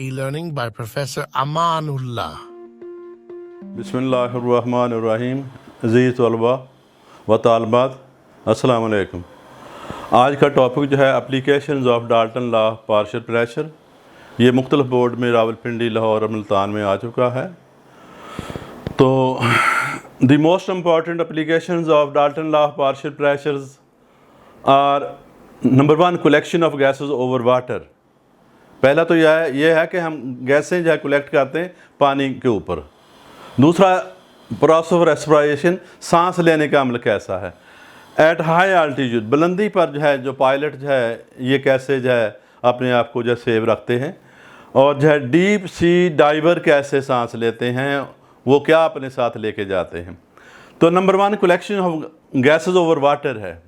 e-learning by Professor Amanullah. बिस्मिल्लाहिर्रहमानिर्रहीम। अज़ीज़ तलबा व तालबात, अस्सलाम वालेकुम। आज का टॉपिक जो है applications of Dalton law partial pressure. ये मुख्तलिफ बोर्ड में रावलपिंडी, लाहौर और मुल्तान में आ चुका है। तो the most important applications of Dalton law partial pressures are number 1, collection of gases over water. पहला तो यह है कि हम गैसें जो है कलेक्ट करते हैं पानी के ऊपर। दूसरा, प्रोसेस ऑफ रेस्पिरेशन, सांस लेने का अमल कैसा है। एट हाई आल्टीट्यूड, बुलंदी पर जो है जो पायलट जो है ये कैसे जो है अपने आप को जो सेव रखते हैं, और जो है डीप सी डाइवर कैसे सांस लेते हैं, वो क्या अपने साथ लेके जाते हैं। तो number 1, collection of gases over water है।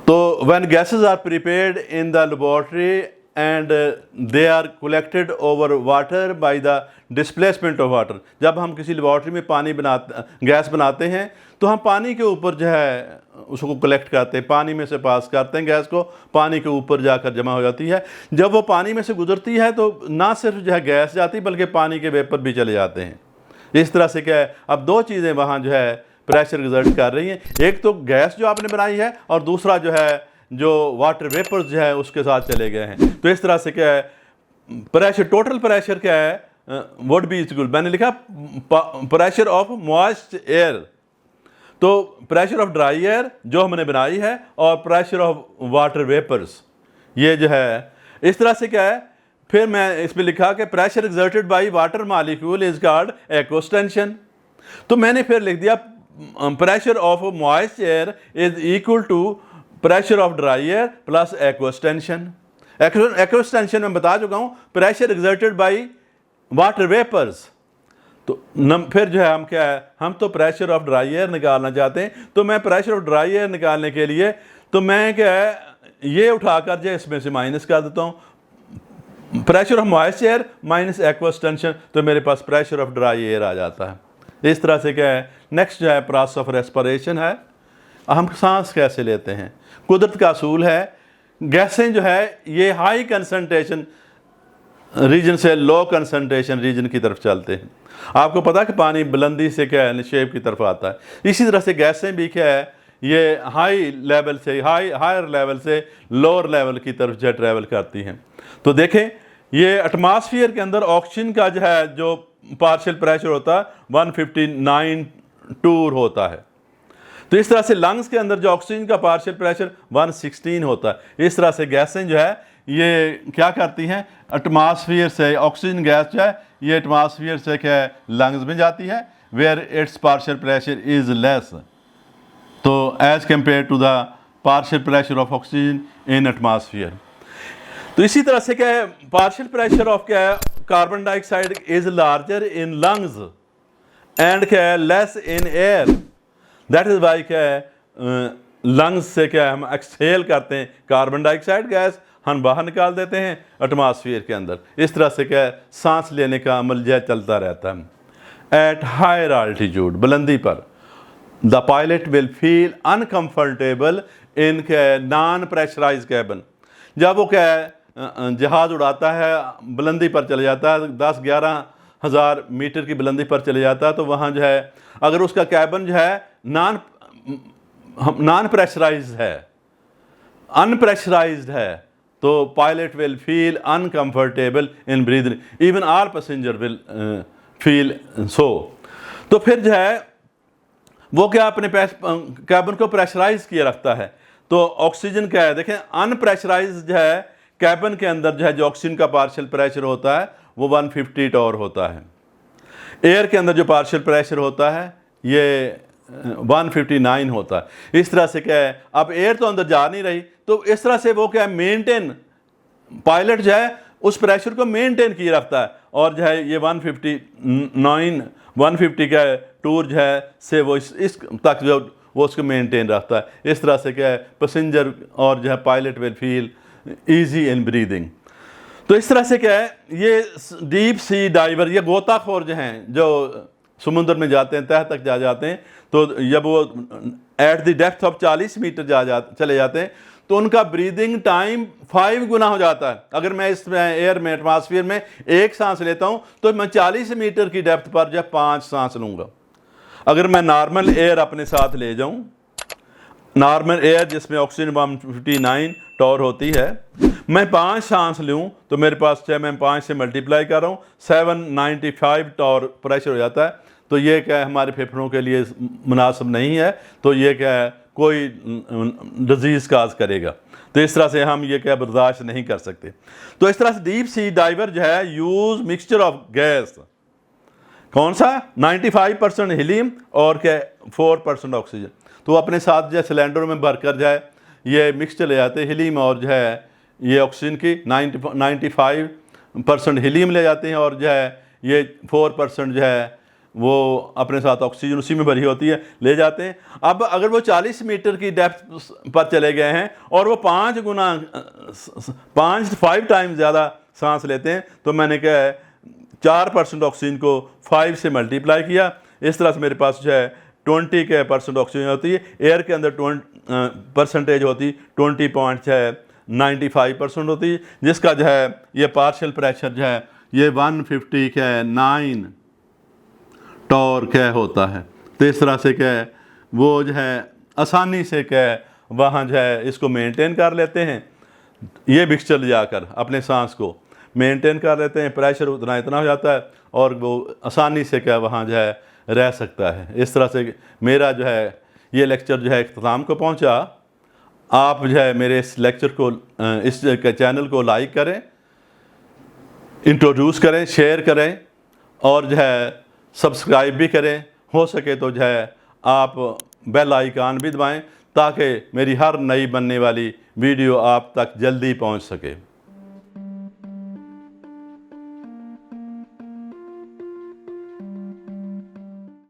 तो when gases are prepared in the laboratory and they are collected over water by the displacement of water. जब हम किसी लेबोरेटरी में गैस बनाते हैं तो हम पानी के ऊपर जो है उसको कलेक्ट करते हैं, पानी में से पास करते हैं गैस को, पानी के ऊपर जाकर जमा हो जाती है। जब वो पानी में से गुजरती है तो ना सिर्फ जो है गैस जाती बल्कि पानी के वेपर भी चले जाते हैं। इस तरह से क्या है, अब दो चीज़ें वहाँ जो है प्रेशर एग्जर्ट कर रही हैं। एक तो गैस जो आपने बनाई है, और दूसरा जो है जो वाटर वेपर्स जो है उसके साथ चले गए हैं। तो इस तरह से क्या है, प्रेशर, टोटल प्रेशर क्या है, वुड बी इक्वल, मैंने लिखा प्रेशर ऑफ मॉइस्ट एयर। तो प्रेशर ऑफ ड्राई एयर जो हमने बनाई है, और प्रेशर ऑफ वाटर वेपर्स, ये जो है इस तरह से क्या है। फिर मैं इसमें लिखा कि pressure exerted by water molecule is called aqueous tension. तो मैंने फिर लिख दिया pressure of moist air is equal to pressure of dry air plus aqueous tension. Aqueous tension में बता चुका हूँ, pressure exerted by water vapours. तो फिर जो है हम क्या है, हम तो प्रेशर ऑफ ड्राई एयर निकालना चाहते हैं। तो मैं प्रेशर ऑफ ड्राई एयर निकालने के लिए तो मैं क्या है, ये उठाकर जो इसमें से माइनस कर देता हूँ, pressure of moist air minus aqueous tension, तो मेरे पास प्रेशर ऑफ ड्राई एयर आ जाता है। इस तरह से क्या है, नेक्स्ट जो है प्रोसेस ऑफ रेस्पिरेशन है। हम सांस कैसे लेते हैं। कुदरत का असूल है, गैसें जो है ये हाई कंसंट्रेशन रीजन से लो कंसंट्रेशन रीजन की तरफ चलते हैं। आपको पता है कि पानी बुलंदी से क्या है शेप की तरफ आता है। इसी तरह से गैसें भी क्या है, ये हाई लेवल से हायर लेवल से लोअर लेवल की तरफ जो ट्रैवल करती हैं। तो देखें, ये एटमॉस्फेयर के अंदर ऑक्सीजन का जो है जो पार्शियल प्रेशर होता है 159 टूर होता है। तो इस तरह से लंग्स के अंदर जो ऑक्सीजन का पार्शियल प्रेशर 116 होता है। इस तरह से गैसें जो है ये क्या करती हैं, एटमॉस्फेयर से ऑक्सीजन गैस जो है ये एटमॉस्फेयर से क्या है लंग्स में जाती है, where its partial pressure is less, तो as compare to the partial pressure of oxygen in atmosphere. तो इसी तरह से क्या है, पार्शियल प्रेशर ऑफ क्या है, carbon dioxide is larger in lungs and क्या है less in air. That is why क्या है, लंग्स से क्या है हम एक्सहेल करते हैं कार्बन डाइऑक्साइड गैस, हम बाहर निकाल देते हैं एटमॉस्फेयर के अंदर। इस तरह से क्या है सांस लेने का अमल जो चलता रहता है। एट हायर आल्टीट्यूड, बुलंदी पर, the pilot will feel uncomfortable in non pressurise cabin. जब वो क्या है जहाज़ उड़ाता है, बुलंदी पर चले जाता है, 10-11 हज़ार मीटर की बुलंदी पर चले जाता है, तो वहाँ जो है अगर उसका कैबिन जो है नॉन प्रेशराइज्ड है, अनप्रेशराइज्ड है, तो pilot will feel uncomfortable in breathing, even all passenger will feel so. तो फिर जो है वो क्या अपने कैबिन को प्रेशराइज किए रखता है। तो ऑक्सीजन क्या है, देखें अनप्रेशराइज्ड जो है कैबिन के अंदर जो है जो ऑक्सीजन का पार्शियल प्रेशर होता है वो 150 टॉर होता है। एयर के अंदर जो पार्शियल प्रेशर होता है ये 159 होता है। इस तरह से क्या है, अब एयर तो अंदर जा नहीं रही, तो इस तरह से वो क्या है मेंटेन, पायलट जो है उस प्रेशर को मेंटेन किए रखता है, और जो है ये 150 का टूर जो है से वो इस तक जो वो उसको मेंटेन रखता है। इस तरह से क्या है पैसेंजर और जो है pilot will feel easy in breathing. तो इस तरह से क्या है, ये डीप सी डाइवर, ये गोताखोर जो हैं जो समुद्र में जाते हैं, तह तक जाते हैं, तो जब वो at the depth of 40 metre चले जाते हैं तो उनका ब्रीदिंग टाइम 5 गुना हो जाता है। अगर मैं इस एयर में, एटमॉस्फेयर में एक सांस लेता हूँ तो मैं 40 मीटर की डेप्थ पर जो 5 सांस लूँगा। अगर मैं नॉर्मल एयर अपने साथ ले जाऊँ, नॉर्मल एयर जिसमें ऑक्सीजन 159 टॉर होती है, मैं 5 सांस लूँ तो मेरे पास, चाहे मैं 5 से मल्टीप्लाई कर रहा हूँ, 795 टॉर प्रेशर हो जाता है। तो ये क्या है, हमारे फेफड़ों के लिए मुनासिब नहीं है। तो ये क्या है, कोई डिजीज़ काज करेगा। तो इस तरह से हम ये क्या बर्दाश्त नहीं कर सकते। तो इस तरह से डीप सी डाइवर जो है यूज़ मिक्सचर ऑफ गैस, कौन सा, 95% हीलियम और क्या 4% ऑक्सीजन। तो अपने साथ जो है सिलेंडर में भरकर जो है ये मिक्सचर ले जाते हैं, हीलियम और जो है ये ऑक्सीजन की 95% हीलियम ले जाते हैं और जो है ये 4% जो है वो अपने साथ ऑक्सीजन उसी में भरी होती है ले जाते हैं। अब अगर वो 40 मीटर की डेप्थ पर चले गए हैं और वो 5 टाइम ज़्यादा सांस लेते हैं, तो मैंने क्या है 4% ऑक्सीजन को 5 से मल्टीप्लाई किया। इस तरह से मेरे पास जो है 20% ऑक्सीजन होती है। एयर के अंदर परसेंटेज होती 20.95% होती है, जिसका जो है ये पार्शियल प्रेशर जो है ये 150 क्या है 9 टॉर क्या होता है। तो इस तरह से क्या है वो जो है आसानी से क्या है वहाँ जो है इसको मेंटेन कर लेते हैं। ये मिक्सचर ले जाकर अपने सांस को मेंटेन कर लेते हैं, प्रेशर उतना इतना हो जाता है और वो आसानी से क्या वहाँ जो है रह सकता है। इस तरह से मेरा जो है ये लेक्चर जो है इख्तिताम को पहुँचा। आप जो है मेरे इस लेक्चर को, इस चैनल को लाइक करें, इंट्रोड्यूस करें, शेयर करें और जो है सब्सक्राइब भी करें। हो सके तो जो है आप बेल आइकन भी दबाएं ताकि मेरी हर नई बनने वाली वीडियो आप तक जल्दी पहुंच सके।